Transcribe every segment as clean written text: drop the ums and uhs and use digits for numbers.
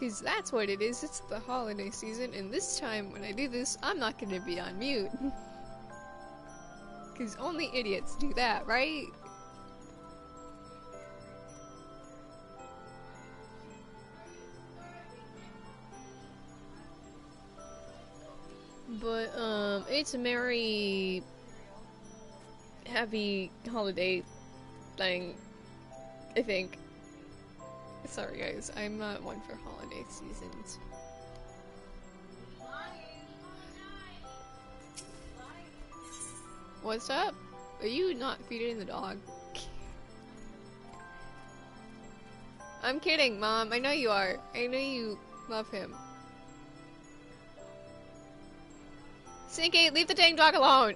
Because that's what it is. It's the holiday season, and this time when I do this, I'm not gonna be on mute. Because only idiots do that, right? But, it's a merry, happy holiday thing, I think. Sorry guys, I'm not one for holiday seasons. What's up? Are you not feeding the dog? I'm kidding, Mom. I know you are. I know you love him. Sinky, leave the dang dog alone!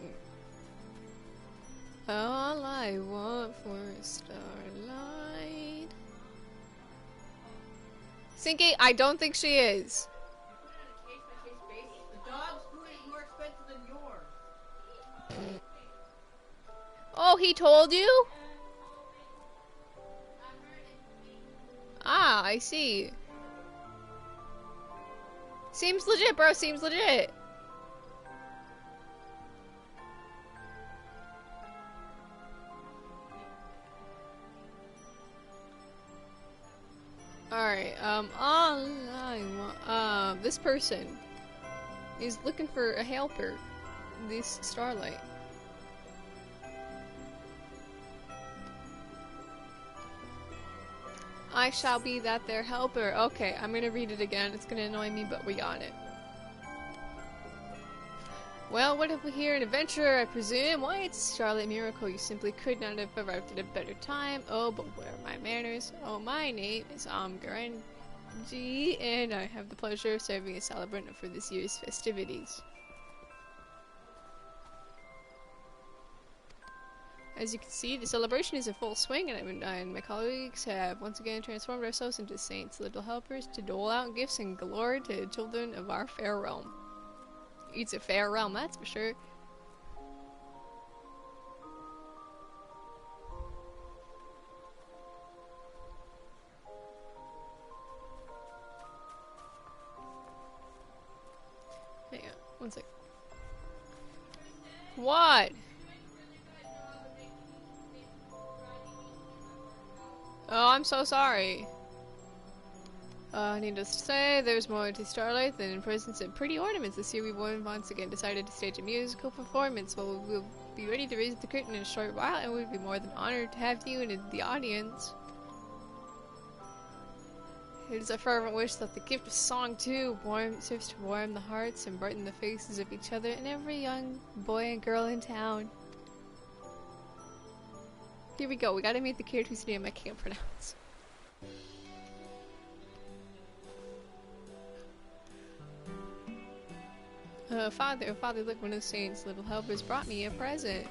All I want for a starlight. Sinky, I don't think she is. The dog's food is more expensive than yours. Oh, he told you? Ah, I see. Seems legit, bro. Seems legit. Alright, all I want, this person is looking for a helper. This Starlight. I shall be that there helper. Okay, I'm gonna read it again. It's gonna annoy me, but we got it. Well, what have we here? An adventurer, I presume? Why, it's a Starlight miracle. You simply could not have arrived at a better time. Oh, but where are my manners? Oh, my name is Amgaranji, and I have the pleasure of serving as celebrant for this year's festivities. As you can see, the celebration is in full swing, and I and my colleagues have once again transformed ourselves into saints, little helpers, to dole out gifts and galore to the children of our fair realm. It's a fair realm, that's for sure. Hang on, one sec. What? Oh, I'm so sorry. Needless to say, there's more to Starlight than in presents and pretty ornaments. This year we once again decided to stage a musical performance. Well, we'll be ready to raise the curtain in a short while, and we'd be more than honored to have you in the audience. It is a fervent wish that the gift of song, too, serves to warm the hearts and brighten the faces of each other and every young boy and girl in town. Here we go, we gotta meet the kid whose name I can't pronounce. Father, look, one of the saints' little helpers brought me a present.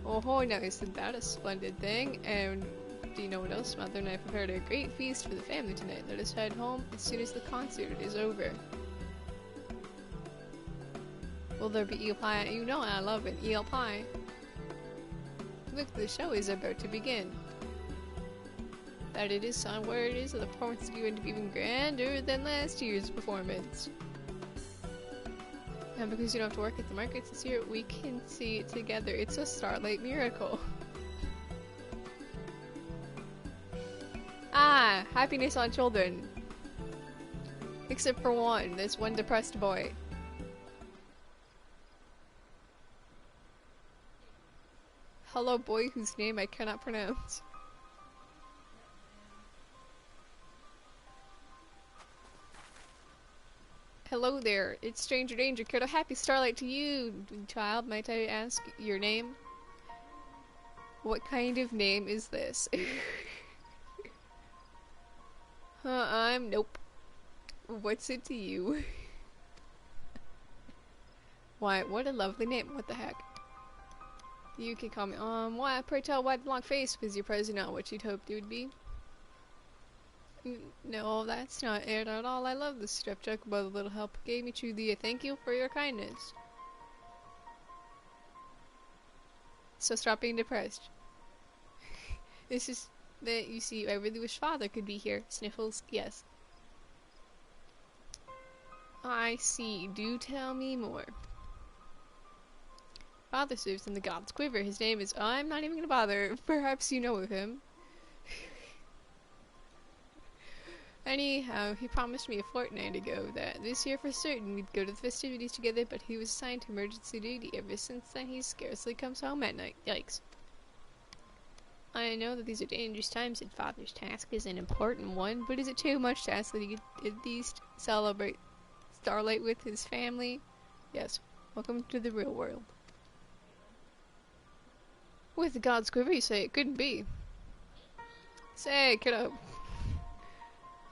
Oh, now isn't that a splendid thing? And do you know what else? Mother and I prepared a great feast for the family tonight. Let us head home as soon as the concert is over. Will there be eel pie? You know I love an eel pie. Look, the show is about to begin. That it is, son, where it is, the performance is going to be even grander than last year's performance. And because you don't have to work at the markets this year, we can see it together. It's a Starlight miracle. Ah, happiness on children. Except for one, there's one depressed boy. Hello, boy whose name I cannot pronounce. Hello there, it's Stranger Danger Kid. A happy Starlight to you, child. Might I ask your name? What kind of name is this? Nope. What's it to you? Why, what a lovely name. What the heck? You can call me, why, pray tell, why the long face? Was your present not what you'd hoped it would be? No, that's not it at all. I love the stuff Jacobo, the little help gave me. Truly, a thank you for your kindness. So stop being depressed. This is that you see. I really wish Father could be here. Sniffles. Yes. I see. Do tell me more. Father serves in the God's Quiver. His name is... I'm not even gonna bother. Perhaps you know of him. Anyhow, he promised me a fortnight ago that this year for certain we'd go to the festivities together, but he was assigned to emergency duty. Ever since then, he scarcely comes home at night. Yikes. I know that these are dangerous times and Father's task is an important one, but is it too much to ask that he could at least celebrate Starlight with his family? Yes. Welcome to the real world. With the God's Quiver, you say? It couldn't be. Say, kiddo.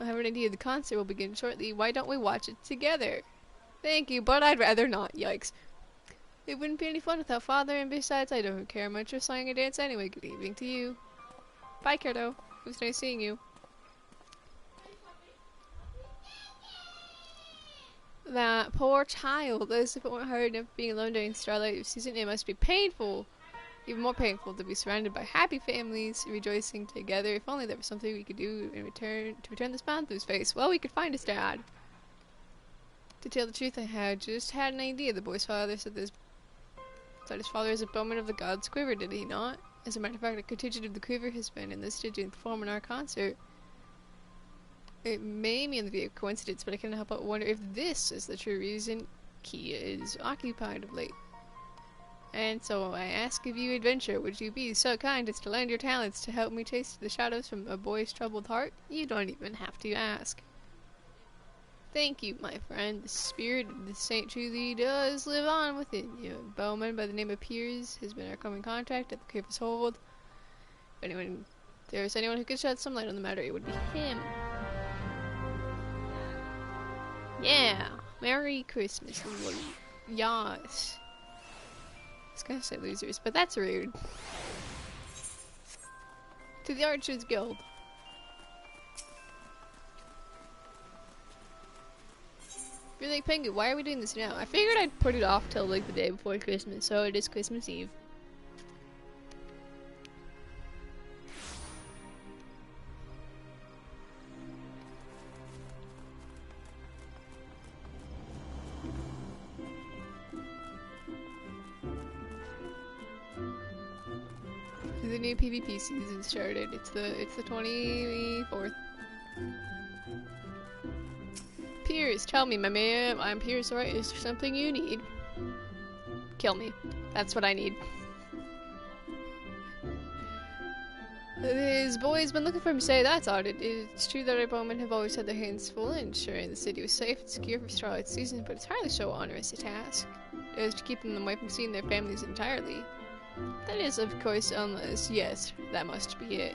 I have an idea. The concert will begin shortly. Why don't we watch it together? Thank you, but I'd rather not. Yikes. It wouldn't be any fun without Father, and besides, I don't care much for song and dance anyway. Good evening to you. Bye, kiddo. It was nice seeing you. That poor child. As if it weren't hard enough being alone during Starlight season, it must be painful. Even more painful to be surrounded by happy families rejoicing together. If only there was something we could do in return to return the smile to his face. Well, we could find his dad. To tell the truth, I had just had an idea. The boy's father said his father is a bowman of the God's Quiver, did he not? As a matter of fact, a contingent of the Quiver has been enlisted to perform in our concert. It may merely be a coincidence, but I cannot help but wonder if this is the true reason Hiya is occupied of late. And so I ask of you, adventure, would you be so kind as to lend your talents to help me chase the shadows from a boy's troubled heart? You don't even have to ask. Thank you, my friend. The spirit of the saint truly does live on within you. A bowman by the name of Piers has been our common contact at the Quiver's Hold. If there is anyone who could shed some light on the matter, it would be him. Yeah! Merry Christmas, Yas. I was gonna say losers, but that's rude. To the Archers Guild. You're like, Penguin, why are we doing this now? I figured I'd put it off till like the day before Christmas, so it is Christmas Eve. The new PvP season started. It's the 24th. Piers, tell me, my man, I'm Piers, right? Is there something you need? Kill me. That's what I need. His boy's been looking for him to say that's odd. It's true that our bowmen have always had their hands full in ensuring the city was safe and secure for Starlight season, but it's hardly so onerous a task as to keep them away from seeing their families entirely. That is, of course, unless, yes, that must be it.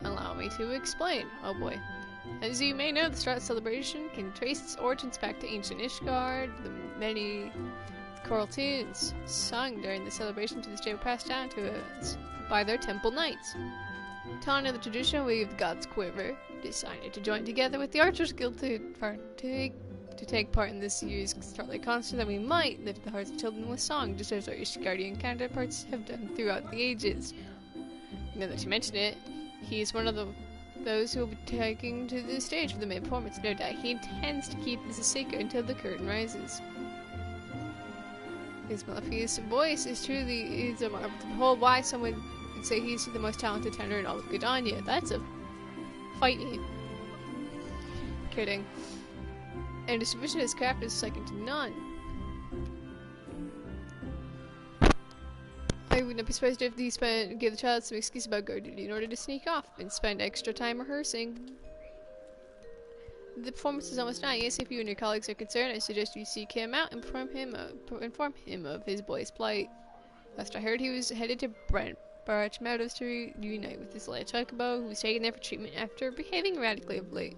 Allow me to explain. Oh boy. As you may know, the Starlight Celebration can trace its origins back to ancient Ishgard. The many choral tunes sung during the celebration to this day were passed down to us by their temple knights. To honor the tradition, we of the God's Quiver decided to join together with the Archers Guild to take part in this year's Starlight concert, that we might lift the hearts of children with song, just as our Ishgardian counterparts have done throughout the ages. Now that you mention it, he is one of those who will be taking to the stage for the main performance. No doubt he intends to keep this a secret until the curtain rises. His mellifluous voice is a marvel to behold. Why someone would say he's the most talented tenor in all of Gridania. That's a fight me. Kidding. And his distribution of his craft is second to none. I would not be surprised if he gave the child some excuse about guard duty in order to sneak off and spend extra time rehearsing. The performance is almost done. Yes, if you and your colleagues are concerned, I suggest you seek him out and inform him of his boy's plight. Last I heard, he was headed to Barrach Meadows to reunite with his late chocobo, who was taken there for treatment after behaving erratically of late.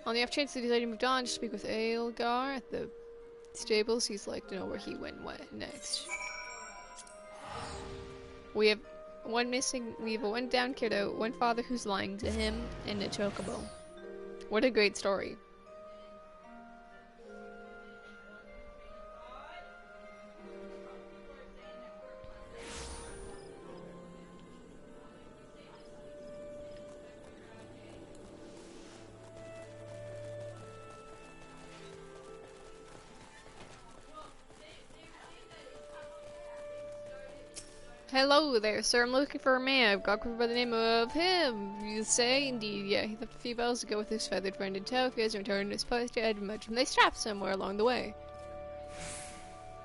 On the off chance that he's already moved on, just speak with Aelgar at the stables. He's like to know where he went next. We have one missing. We have a one down kiddo, one father who's lying to him, and a chocobo. What a great story. Hello there, sir. I'm looking for a man. I've got proof by the name of him. You say? Indeed, yeah. He left a few bells to go with his feathered friend in tow. If he hasn't returned to his post, I'd imagine they stopped somewhere along the way.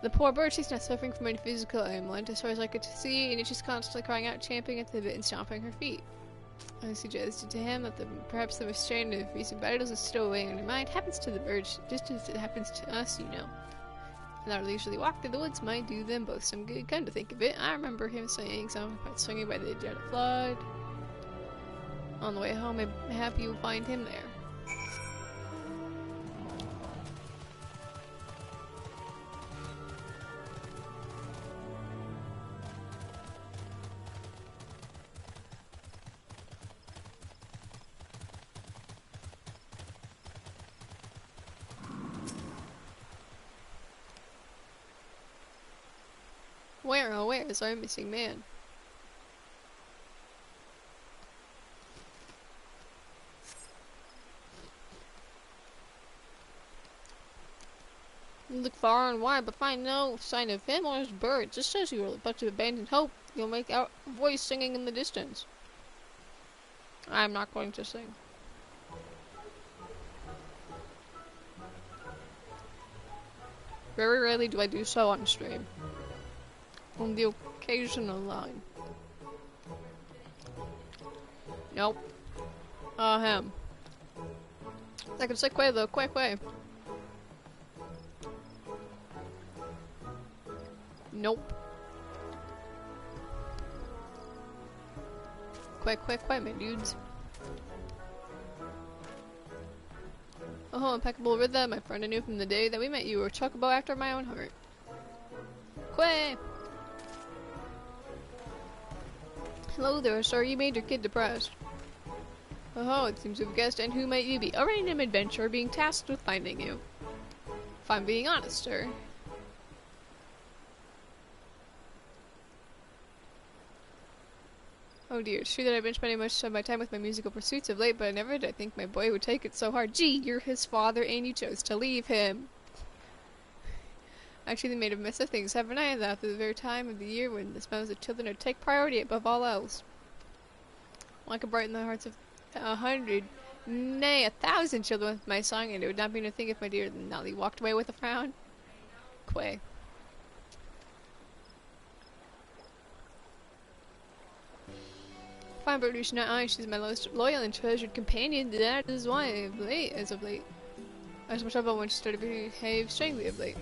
The poor bird, she's not suffering from any physical ailment, as far as I could see, and it's just constantly crying out, champing at the bit and stomping her feet. I suggested to him that perhaps the restraint of recent battles is still weighing on her mind. Happens to the birds, just as it happens to us, you know. And our leisurely walk through the woods might do them both some good. Come to think of it, I remember him saying something about swinging by the edge of the flood. On the way home, I'm happy you'll find him there. Where, oh where is our missing man? You look far and wide, but find no sign of him or his bird. Just says you were a bunch of abandoned hope. You'll make out a voice singing in the distance. I'm not going to sing. Very rarely do I do so on stream. On the occasional line. Nope. Him. I can say quay though, quay. Nope. Quay, my dudes. Oh, impeccable rhythm, my friend. I knew from the day that we met you were a chocobo after my own heart. Quay! Hello there, sir. You made your kid depressed. Oh, it seems you've guessed, and who might you be? A random adventurer being tasked with finding you. If I'm being honest, sir. Oh dear, it's true that I've been spending much of my time with my musical pursuits of late, but I never did think my boy would take it so hard. Gee, you're his father, and you chose to leave him. Actually, they made a mess of things, haven't I? That at the very time of the year when the smells of children are take priority above all else. Well, I could brighten the hearts of 100, nay, 1,000 children with my song, and it would not be a thing if my dear Nolly walked away with a frown. Quay. Fine bird, she's not I. She's my most loyal and treasured companion. That is why, as of late, I was much trouble when she started to behave strangely of late.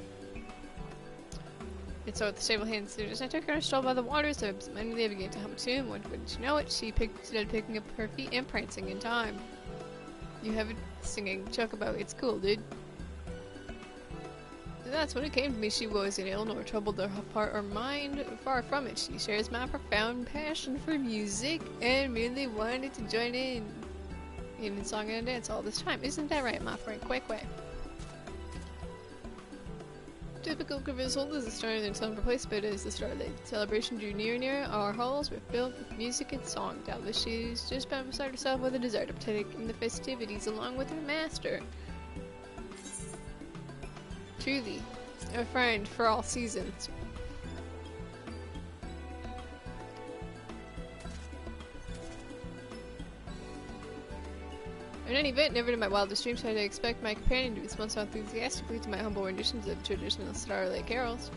And so at the stable hand students, I took her on a stroll by the waters, so absentmindedly I began to hum tune. When wouldn't you know it, she started picking up her feet and prancing in time. You have it singing chocobo. It's cool, dude. And that's when it came to me. She wasn't ill nor troubled her heart or mind. Far from it. She shares my profound passion for music and really wanted to join in song and dance all this time. Isn't that right, my friend? Quay. Typical Grizzled is a started in some place, but as the Starlight Celebration drew near, our halls were filled with music and song. Doubtless she's just found beside herself with a desire to partake in the festivities along with her master. Truly, a friend for all seasons. In any event, never in my wildest dreams had I expect my companion to respond so enthusiastically to my humble renditions of traditional Starlight carols.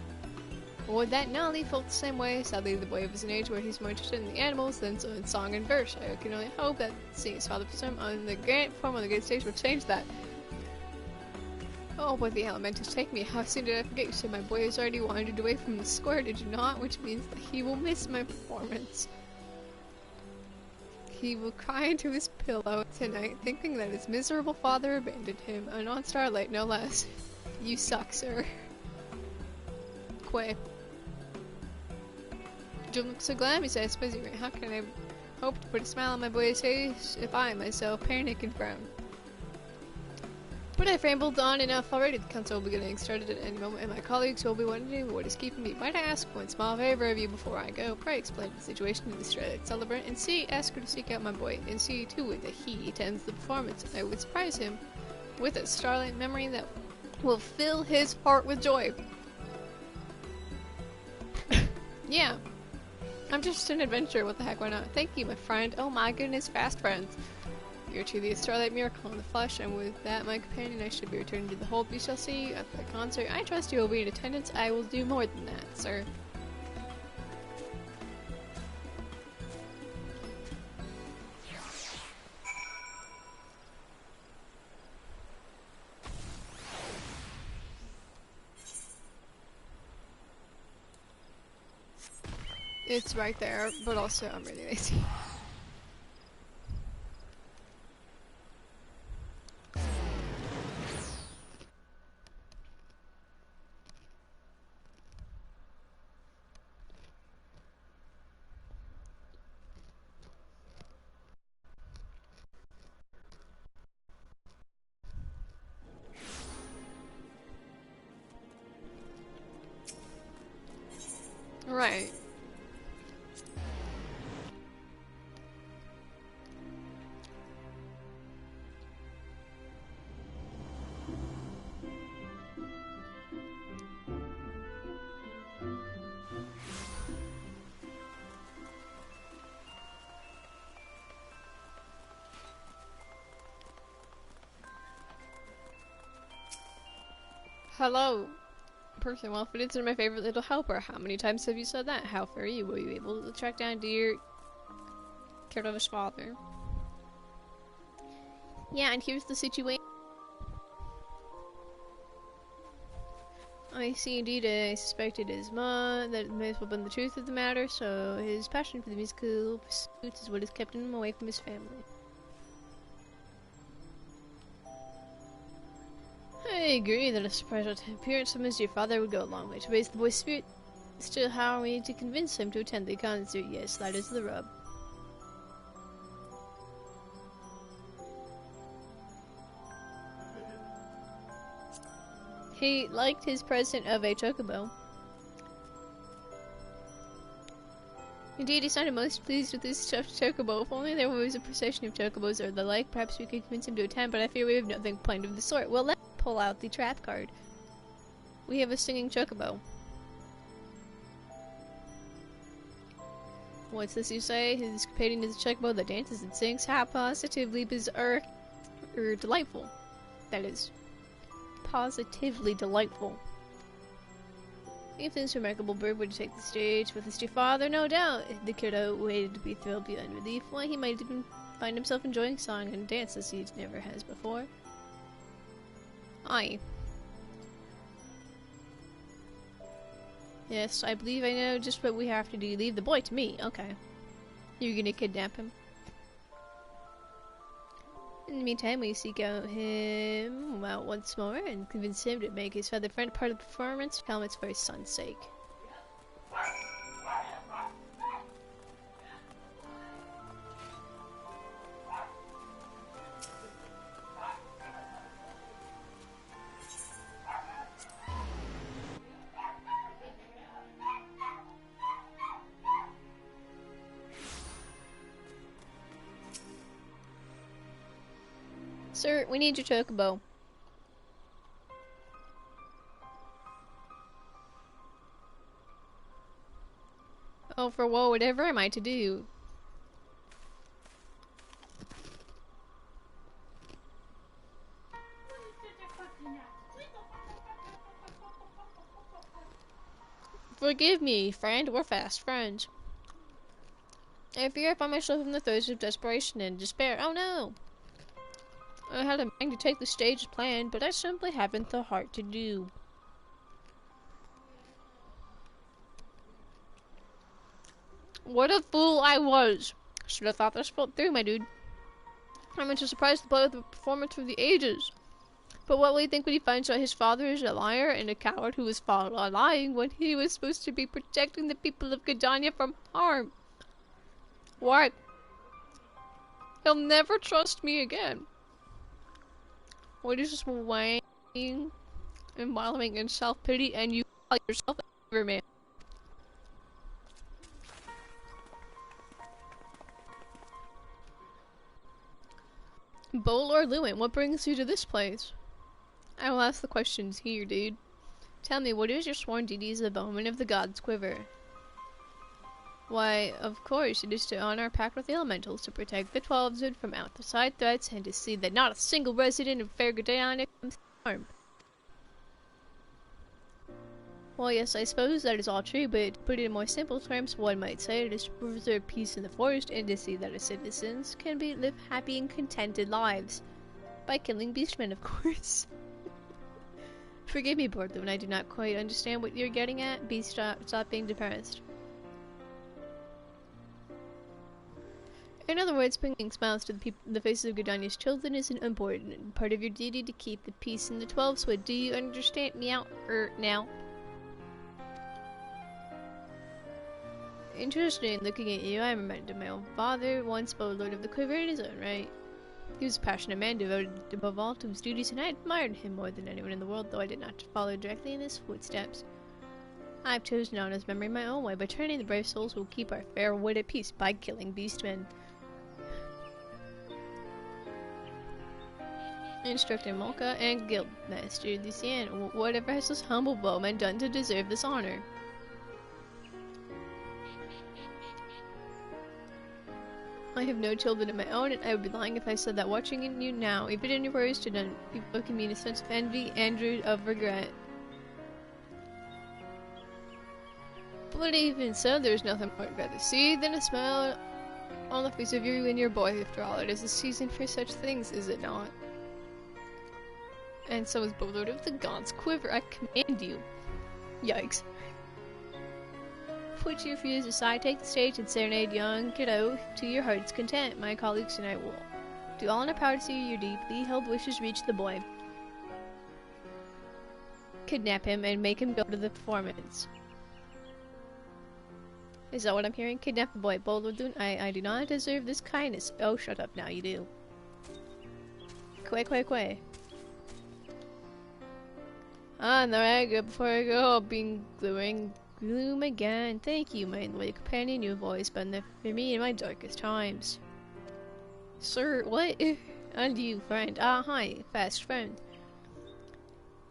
Would that Nolly felt the same way? Sadly, the boy was an age where he's more interested in the animals than in song and verse. I can only hope that seeing his father on the great stage will change that. Oh, but the elementals take me. How soon did I forget? You said my boy has already wandered away from the square, did you not? Which means that he will miss my performance. He will cry into his pillow tonight, thinking that his miserable father abandoned him, and on Starlight, no less. You suck, sir. Quay. Don't look so glammy, I suppose you're right. How can I hope to put a smile on my boy's face if I, myself, panic and frown? But I've rambled on enough already. The council will be getting started at any moment, and my colleagues will be wondering what is keeping me. Might I ask one small favor of you before I go? Pray explain the situation to the Starlight Celebrant, and ask her to seek out my boy, and see too that he attends the performance. I would surprise him with a Starlight memory that will fill his heart with joy. Yeah. I'm just an adventurer, what the heck, why not? Thank you, my friend. Oh my goodness, fast friends. You're truly a Starlight miracle in the flesh, and with that, my companion, I should be returning to the hold. We shall see you at the concert. I trust you will be in attendance. I will do more than that, sir. It's right there, but also I'm really lazy. Right. Hello, person. Well, if it isn't my favorite little helper, how many times have you said that? How far are you? Were you able to track down dear Carol's father? Yeah, and here's the situation. I see indeed, I suspected his mom, that may as well been the truth of the matter, so his passion for the musical pursuits is what has kept him away from his family. I agree that a surprise appearance from his dear father would go a long way to raise the boy's spirit. Still, how are we to convince him to attend the concert? Yes, that is the rub. He liked his present of a chocobo. Indeed, he sounded most pleased with his stuffed chocobo. If only there was a procession of chocobos or the like, perhaps we could convince him to attend, but I fear we have nothing planned of the sort. Well, let's pull out the trap card. We have a singing chocobo. What's this you say? His companion is a chocobo that dances and sings? How positively bizarre, or delightful. That is. Positively delightful. If this remarkable bird were to take the stage with his dear father, no doubt the kiddo waited to be thrilled beyond relief. Why, he might even find himself enjoying song and dance as he never has before. Aye. Yes, I believe I know just what we have to do. Leave the boy to me. Okay. You're gonna kidnap him. In the meantime, we seek out him out once more and convince him to make his father friend part of the performance. Come, it's for his son's sake. Sir, we need your chocobo. Oh, for woe, whatever am I to do? Forgive me, friend. We're fast friends. I fear I find myself in the throes of desperation and despair. Oh no! I had a mind to take the stage as planned, but I simply haven't the heart to do. What a fool I was! Should have thought this felt through, my dude. I'm just surprised to blow the performance for the ages. But what will he think when he finds out his father is a liar and a coward who was lying when he was supposed to be protecting the people of Gadania from harm? What? He'll never trust me again. What is this whining and wallowing in self-pity, and you call yourself a man? Bowl or Lewin, what brings you to this place? I will ask the questions here, dude. Tell me, what is your sworn duty as a bowman of the gods' quiver? Why, of course, it is to honor our pact with the elementals, to protect the 12 from outside threats, and to see that not a single resident of Fairgadiana comes to harm. Well, yes, I suppose that is all true, but to put it in more simple terms, one might say it is to preserve peace in the forest and to see that its citizens can live happy and contented lives. By killing beastmen, of course. Forgive me, Borthu, when I do not quite understand what you're getting at. Stop being depressed. In other words, bringing smiles to the faces of Gridania's children is an important part of your duty to keep the peace in the 12. So do you understand? Meow. Now. Interesting, looking at you, I remembered my own father, once but Lord of the Quiver in his own right. He was a passionate man, devoted above all to his duties, and I admired him more than anyone in the world, though I did not follow directly in his footsteps. I have chosen to honor his memory my own way, by training the brave souls who will keep our fair wood at peace by killing beastmen. Instructor Molka and Guildmaster Lucien, whatever has this humble bowman done to deserve this honor? I have no children of my own, and I would be lying if I said that watching you now, even in your words to none people, can mean a sense of envy and of regret. But even so, there's nothing more I'd rather see than a smile on the face of you and your boy. After all, it is a season for such things, is it not? And so is Lord of the Gods' Quiver, I command you. Yikes. Put your fears aside, take the stage and serenade young kiddo to your heart's content. My colleagues and I will do all in our power to see your deeply held wishes reach the boy. Kidnap him and make him go to the performance. Is that what I'm hearing? Kidnap the boy. Boldwood, I do not deserve this kindness. Oh, shut up now, you do. Quay. Ah, and there I go. Before I go, being gloom again. Thank you, my loyal companion. You have always been there for me in my darkest times. Sir, what? And you, friend. Ah, hi, fast friend.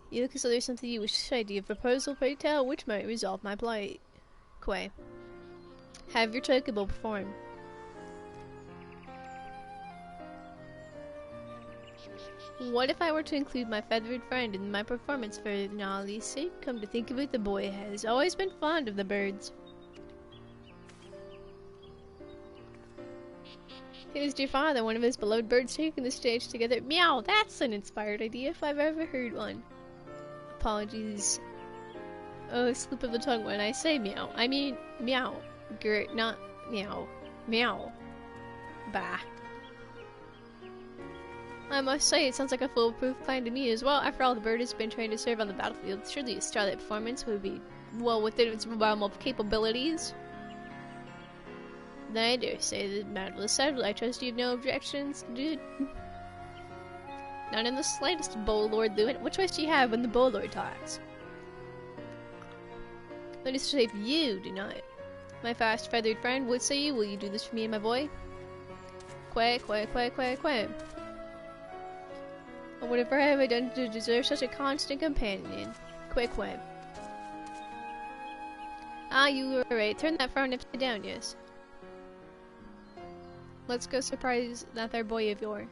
You look as though there's something you wish to say. Do you have a proposal, pray tell, which might resolve my plight? Quay. Have your chocobo perform. What if I were to include my feathered friend in my performance for Nali's sake? Come to think of it, the boy has always been fond of the birds. His dear father, one of his beloved birds, taking the stage together. Meow! That's an inspired idea if I've ever heard one. Apologies. Oh, slip of the tongue when I say meow. I mean meow. Gert, not meow. Meow. Bah. I must say, it sounds like a foolproof plan to me as well. After all, the bird has been trained to serve on the battlefield. Surely a Starlight performance would be well within its realm of capabilities. Then I dare say the matter is settled. I trust you have no objections, dude. None in the slightest, Bow Lord Lewin. What choice do you have when the Bow Lord talks? That is to say, if you do not. My fast feathered friend, what say you? Will you do this for me and my boy? Quay. Whatever have I done to deserve such a constant companion? Quay. Ah, you were right. Turn that frown upside down, yes. Let's go surprise that there boy of yours.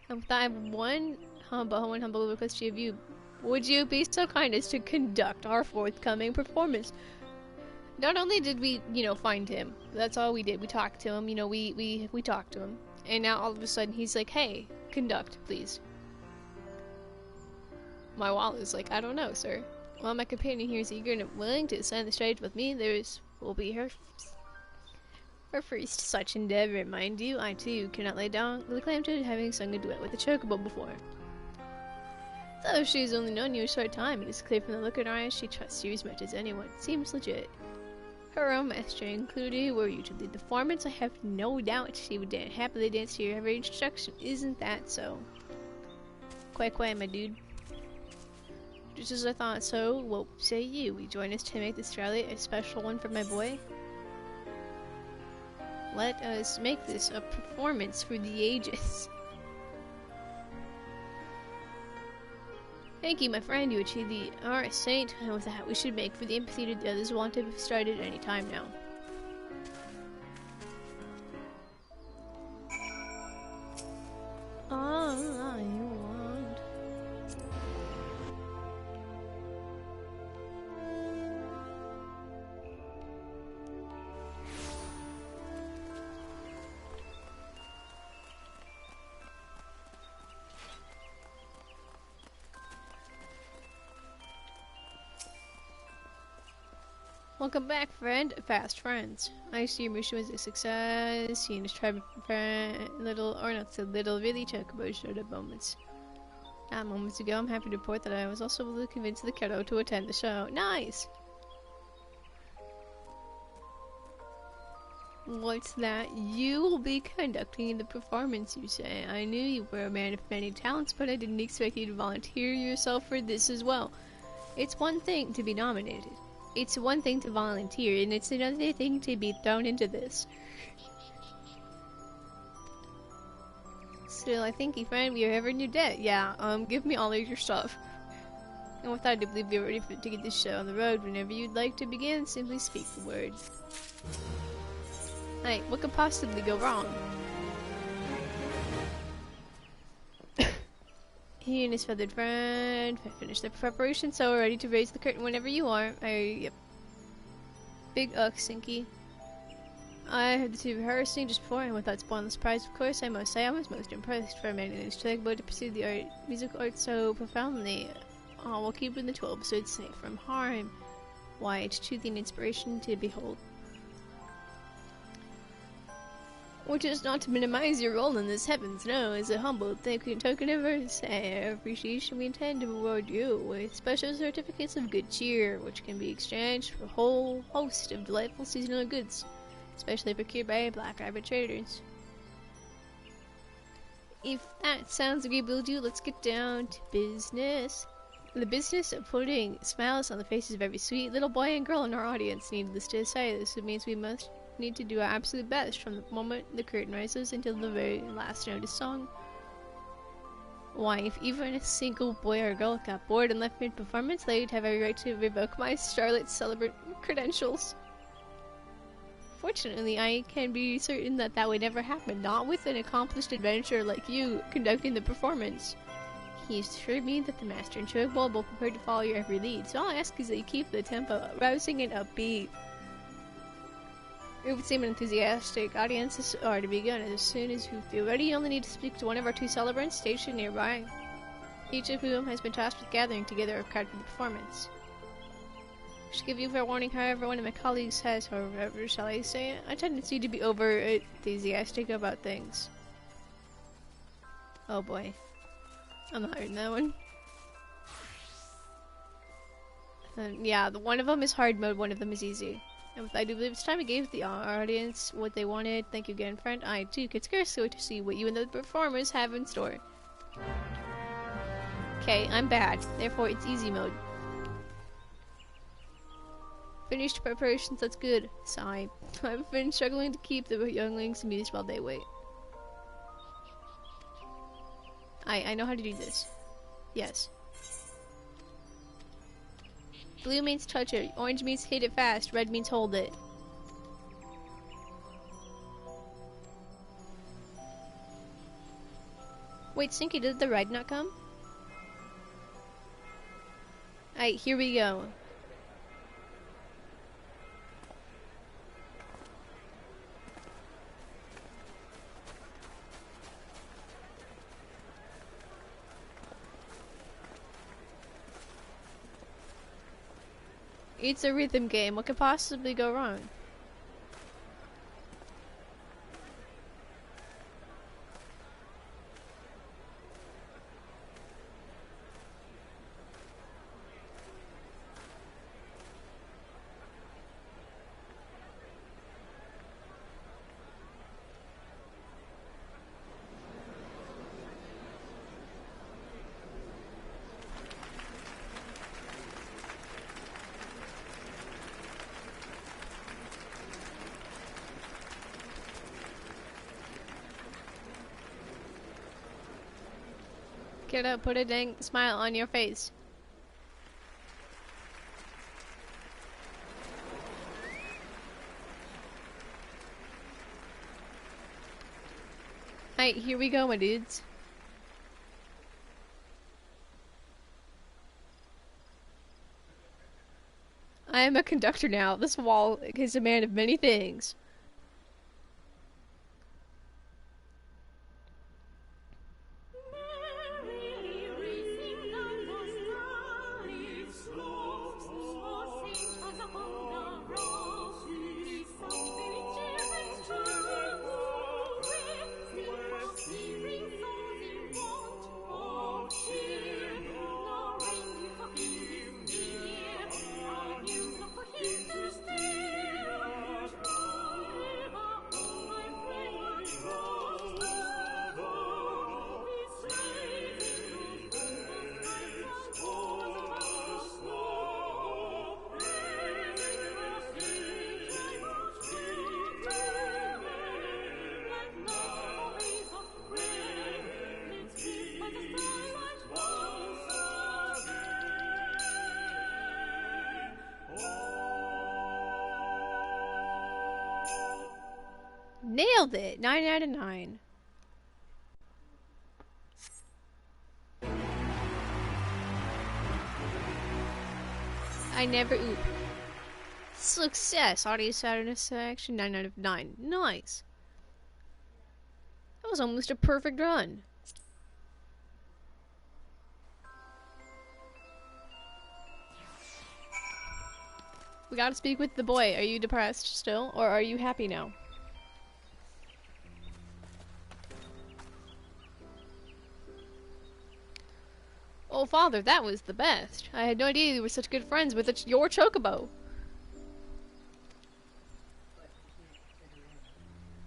And with that, I have one humble request of you. Would you be so kind as to conduct our forthcoming performance? Not only did we, find him, that's all we did. We talked to him, we talked to him. And now all of a sudden he's like, hey, conduct, please. My wallet is like, I don't know, sir. While my companion here is eager and willing to ascend the stage with me, will be her first such endeavor. Mind you, I too cannot lay down the claim to having sung a duet with a chocobo before. Though she's only known you a short time, it is clear from the look in her eyes she trusts you as much as anyone. It seems legit. Her own master included, were you to lead the performance, I have no doubt she would happily dance to your every instruction. Isn't that so? Quay, my dude. Just as I thought so, what say you? We join us to make this rally a special one for my boy? Let us make this a performance for the ages. Thank you, my friend. You achieved the RS Saint, and with that, we should make for the amphitheater the others want to have started any time now. All I want. Welcome back, friend. Fast friends. I see your mission was a success. He and his tribe really took about showed moments. Not moments ago, I'm happy to report that I was also able to convince the kiddo to attend the show. Nice! What's that? You will be conducting the performance, you say. I knew you were a man of many talents, but I didn't expect you to volunteer yourself for this as well. It's one thing to be nominated. It's one thing to volunteer, and it's another thing to be thrown into this. Still, I thank you, friend. We are ever in your debt. Yeah, give me all of your stuff. And with that, I do believe you're ready to get this show on the road. Whenever you'd like to begin, simply speak the word. Hey, what could possibly go wrong? He and his feathered friend finished their preparation, so we're ready to raise the curtain whenever you are. Yep. Big Sinky. I heard the two rehearsing just before, and without spoiling the surprise, of course, I must say I was most impressed for a man who's able to pursue the musical art so profoundly, while keeping the 12 episodes safe from harm. Why, it's truly an inspiration to behold. Which is not to minimize your role in this, heavens no, as a humble token of our appreciation, we intend to reward you with special certificates of good cheer, which can be exchanged for a whole host of delightful seasonal goods, especially procured by Black Rabbit traders. If that sounds agreeable to you, let's get down to business. The business of putting smiles on the faces of every sweet little boy and girl in our audience. Needless to say, this means we must need to do our absolute best from the moment the curtain rises until the very last note is sung. Why, if even a single boy or girl got bored and left mid-performance, they'd have every right to revoke my Starlight Celebration credentials. Fortunately, I can be certain that that would never happen, not with an accomplished adventurer like you conducting the performance. He assured me that the master and Chugbowl will prepared to follow your every lead, so all I ask is that you keep the tempo rousing and upbeat. It would seem an enthusiastic audiences are to begin. As soon as you feel ready, you only need to speak to one of our two celebrants stationed nearby, each of whom has been tasked with gathering together a crowd for the performance. I should give you fair warning, however, one of my colleagues has, however, shall I say, a tendency to be over-enthusiastic about things. Oh boy. I'm not hearing that one. Yeah, the one of them is hard mode, one of them is easy. And with I do believe it's time we gave the audience what they wanted. Thank you again, friend. I too could scarcely wait to see what you and the performers have in store. Okay, I'm bad. Therefore, it's easy mode. Finished preparations, that's good. Sigh. I've been struggling to keep the younglings amused while they wait. I know how to do this. Yes. Blue means touch it, orange means hit it fast, red means hold it. Wait, Sinky, did the ride not come? Alright, here we go. It's a rhythm game. What could possibly go wrong? Get up, put a dang smile on your face. Alright, here we go, my dudes. I am a conductor now. This wall is a man of many things. Nailed it! 9 out of 9. I never oop. Success! Audio satisfaction 9 out of 9. Nice! That was almost a perfect run. We gotta speak with the boy. Are you depressed still, or are you happy now? Oh, father, that was the best. I had no idea you were such good friends with your chocobo.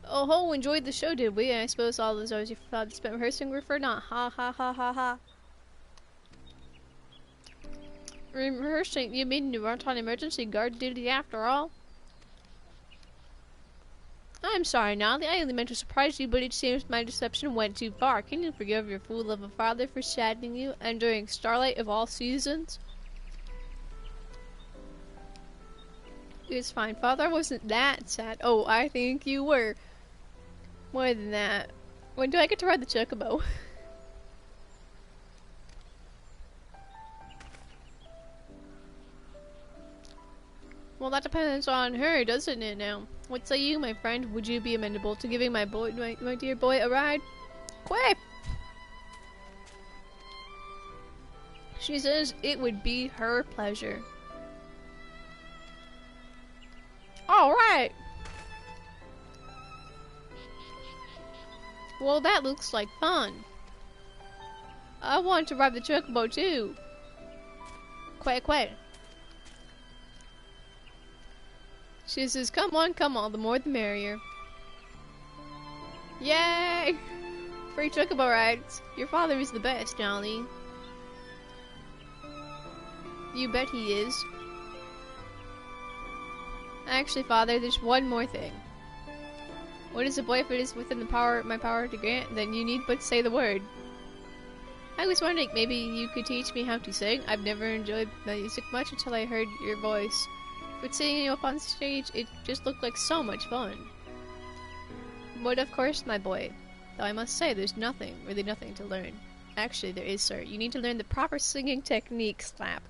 Oh ho, enjoyed the show, did we? I suppose all those hours your father spent rehearsing were for naught. Ha ha ha ha ha. Rehearsing? You mean you weren't on emergency guard duty after all? I'm sorry, Nolly. I only meant to surprise you, but it seems my deception went too far. Can you forgive your fool of a father for saddening you, and during Starlight of all seasons? It's fine, father. I wasn't that sad. Oh, I think you were. More than that. When do I get to ride the chocobo? Well, that depends on her, doesn't it now? What say you, my friend? Would you be amenable to giving my dear boy a ride? Quick! She says it would be her pleasure. Alright! Well, that looks like fun. I want to ride the chocobo too. Quack quack. She says, come on, the more the merrier. Yay! Free chocobo rides. Your father is the best, Jolly. You bet he is. Actually, father, there's one more thing. What is a boy if it is within my power to grant? Then you need but say the word. I was wondering, maybe you could teach me how to sing. I've never enjoyed music much until I heard your voice. But seeing you up on stage, it just looked like so much fun. But of course, my boy. Though I must say, there's really nothing to learn. Actually, there is, sir. You need to learn the proper singing technique, slap.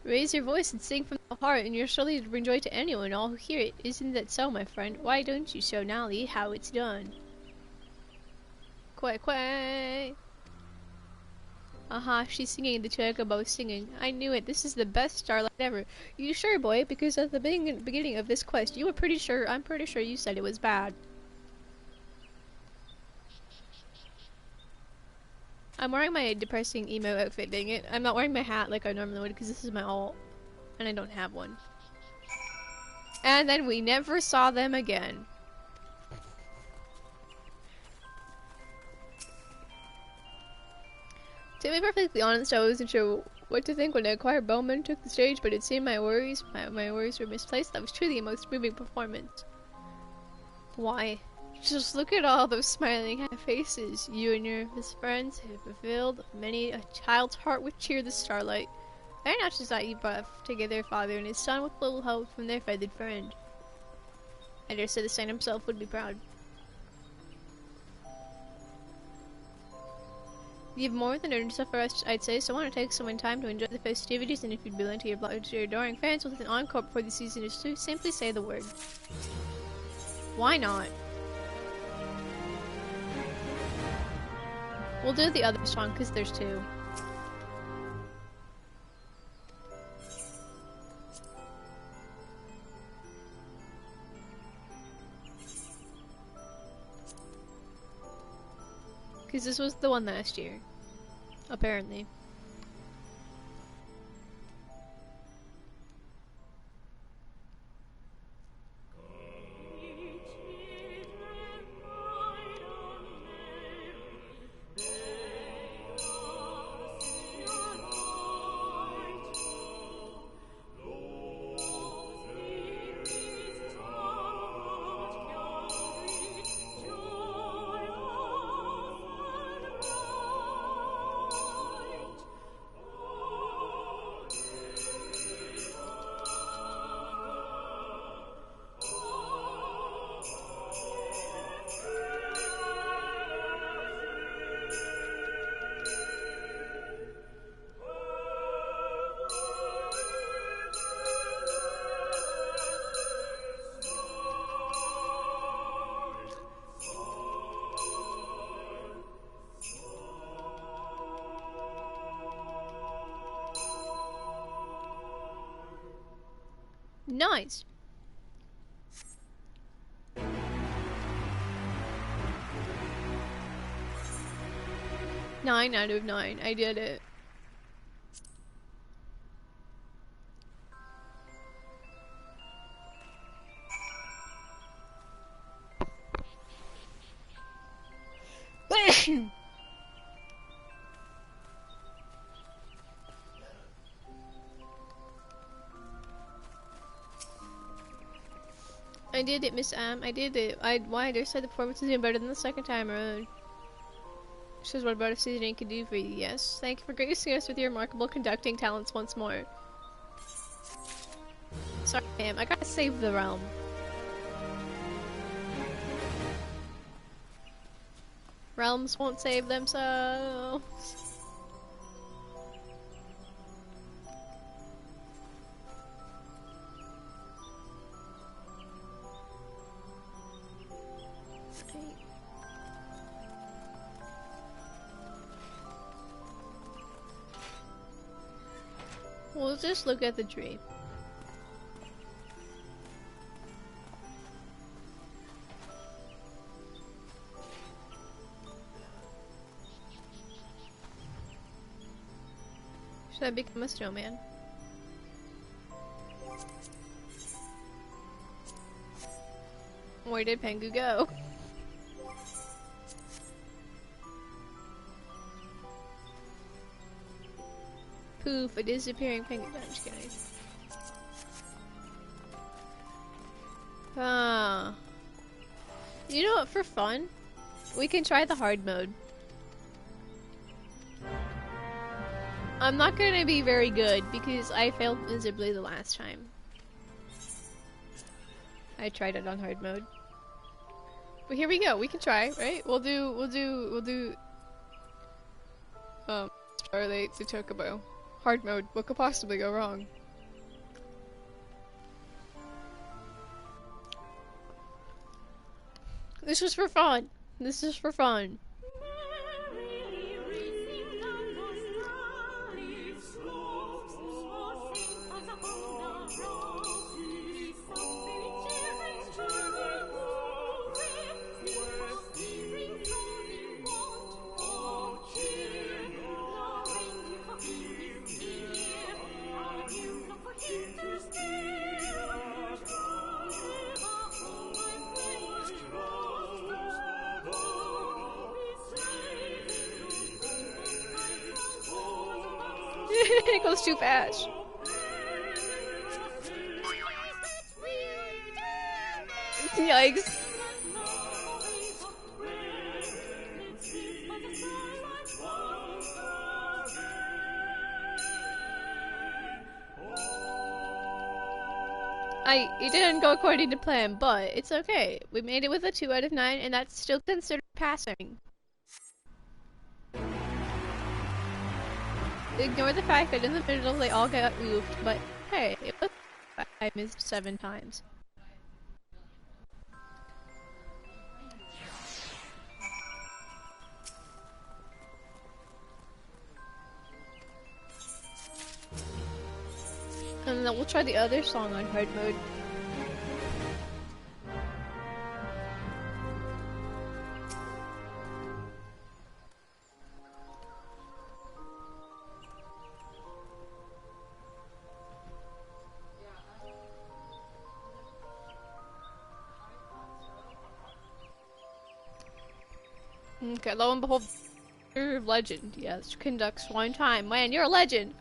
Raise your voice and sing from the heart, and you're surely to bring joy to anyone, all who hear it. Isn't that so, my friend? Why don't you show Nolly how it's done? Quack quack! Aha, she's singing the chocobo singing. I knew it. This is the best Starlight ever. You sure, boy? Because at the beginning of this quest, I'm pretty sure you said it was bad. I'm wearing my depressing emo outfit, dang it. I'm not wearing my hat like I normally would because this is my alt. And I don't have one. And then we never saw them again. To be perfectly honest, I wasn't sure what to think when the choir bowman took the stage, but it seemed my worries were misplaced. That was truly a most moving performance. Why? Just look at all those smiling happy faces. You and your best friends have fulfilled many a child's heart with cheer this starlight. Very much is that you brought together a father and his son with little help from their feathered friend. I dare say the saint himself would be proud. You have more than earned stuff for us, I'd say, so I want to take some time to enjoy the festivities, and if you'd be willing to oblige your adoring fans with an encore before the season is through, simply say the word. Why not? We'll do the other song, because there's two. Because this was the one last year. Apparently. Nice. 9 out of 9. I did it. I did it, Miss Am. I did it. Why I dare say the performance is even better than the second time around. This is what about a seasoning can do for you. Yes. Thank you for gracing us with your remarkable conducting talents once more. Sorry, ma'am. I gotta save the realm. Realms won't save themselves. We'll just look at the tree. Should I become a snowman? Where did Pengu go? Poof, a disappearing penguin. No, I'm just kidding. Ah. You know what, for fun, we can try the hard mode. I'm not gonna be very good because I failed miserably the last time. I tried it on hard mode. But here we go, we can try, right? We'll do Starlight the Chocobo. Hard mode, what could possibly go wrong? This was for fun. This is for fun. It goes too fast. Yikes. It didn't go according to plan, but it's okay. We made it with a 2 out of 9, and that's still considered passing. Ignore the fact that in the middle they all got oofed, but hey, it was I missed 7 times. And then we'll try the other song on hard mode. Okay, lo and behold, you're a legend. Yes, conducts one time. Man, you're a legend.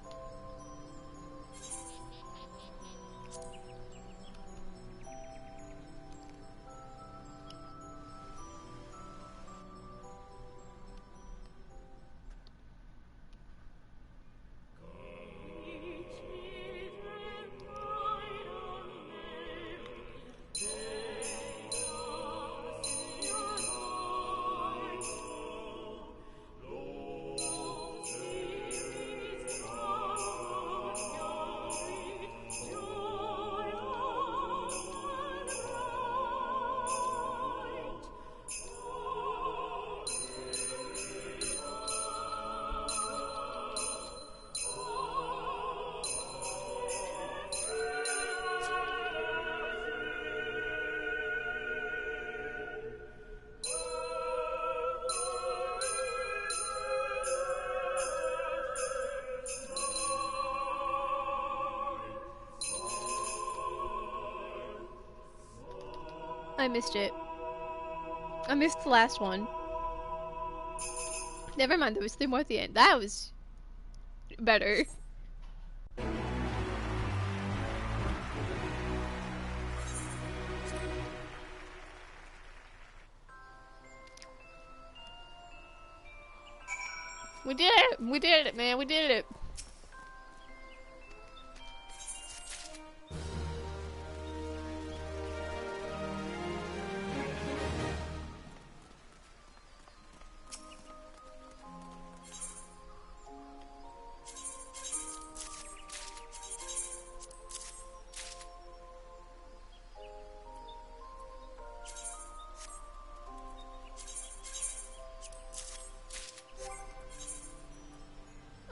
I missed it. I missed the last one. Never mind, there was 3 more at the end. That was better. We did it! We did it, man! We did it!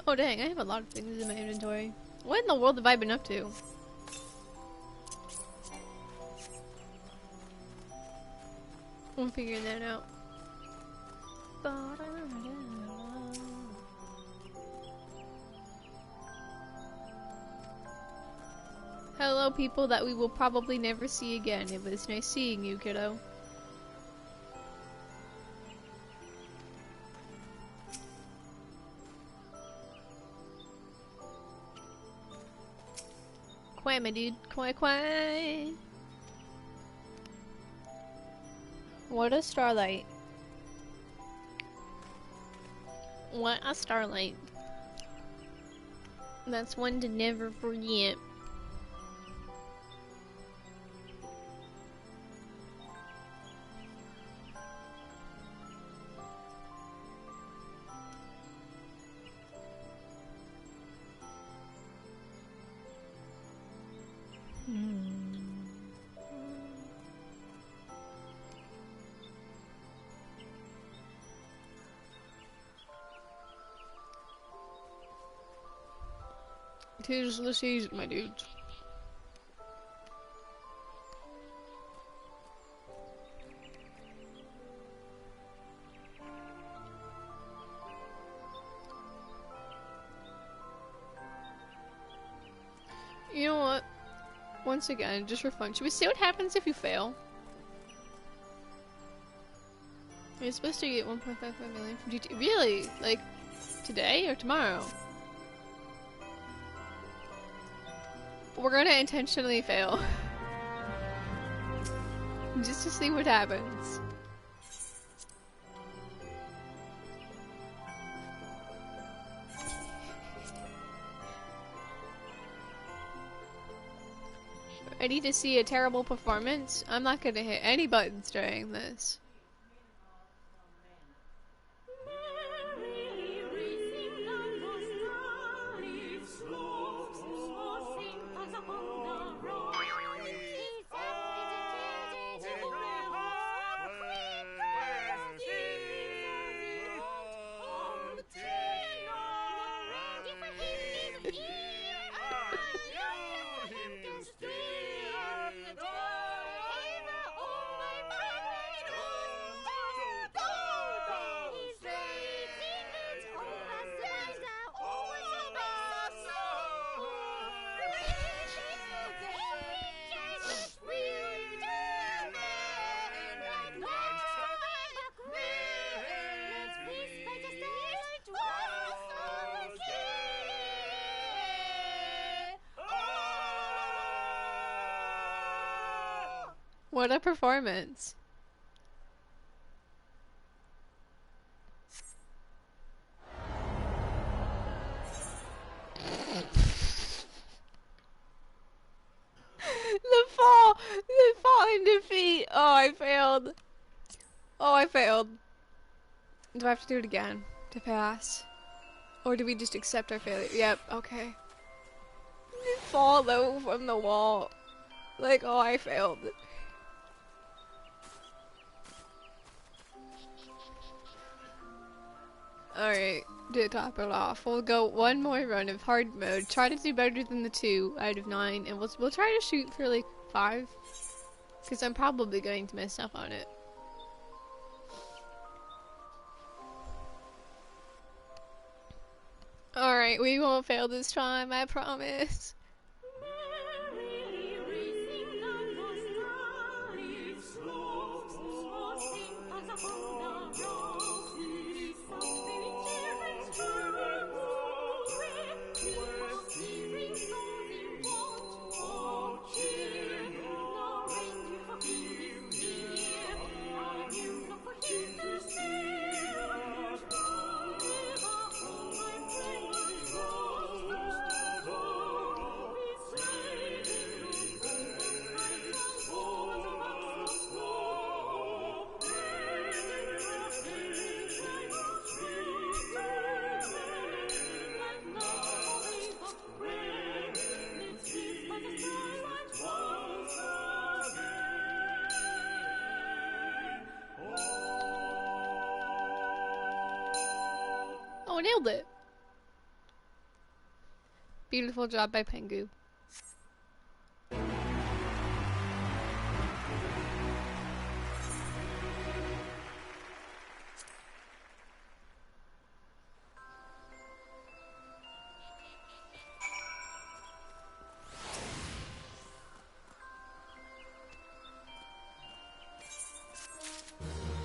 Oh dang, I have a lot of things in my inventory. What in the world have I been up to? I'm figuring that out. Hello people that we will probably never see again. It was nice seeing you, kiddo. Quay, my dude. Quay, quay. What a starlight. What a starlight. That's one to never forget. Tis the season, my dudes. You know what? Once again, just for fun, should we see what happens if you fail? You're supposed to get 1.55 million from GT. Really? Like, today or tomorrow? We're gonna intentionally fail. Just to see what happens. Ready to see a terrible performance? I'm not gonna hit any buttons during this. What a performance. The fall in defeat. Oh, I failed. Oh, I failed. Do I have to do it again to pass? Or do we just accept our failure? Yep, okay. Fall though from the wall. Like, oh, I failed. Alright, to top it off, we'll go one more run of hard mode. Try to do better than the 2 out of 9, and we'll try to shoot for like 5. Because I'm probably going to mess up on it. Alright, we won't fail this time, I promise. Oh, nailed it. Beautiful job by Pengu.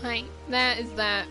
Right, that is that.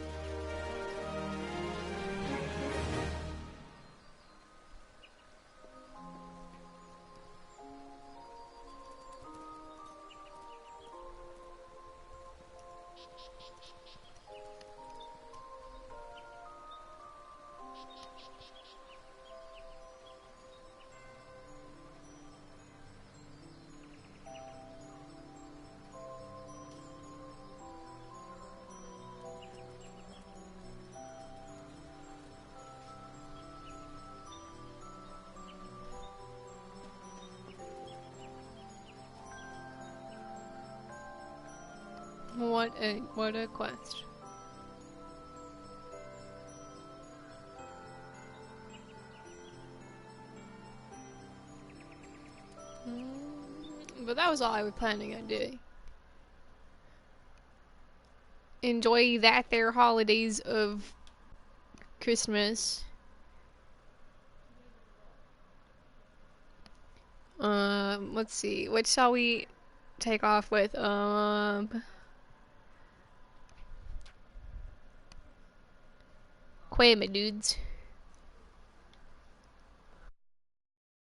What a quest. But that was all I was planning on doing. Enjoy that there holidays of Christmas. Let's see. What shall we take off with? Quay, my dudes.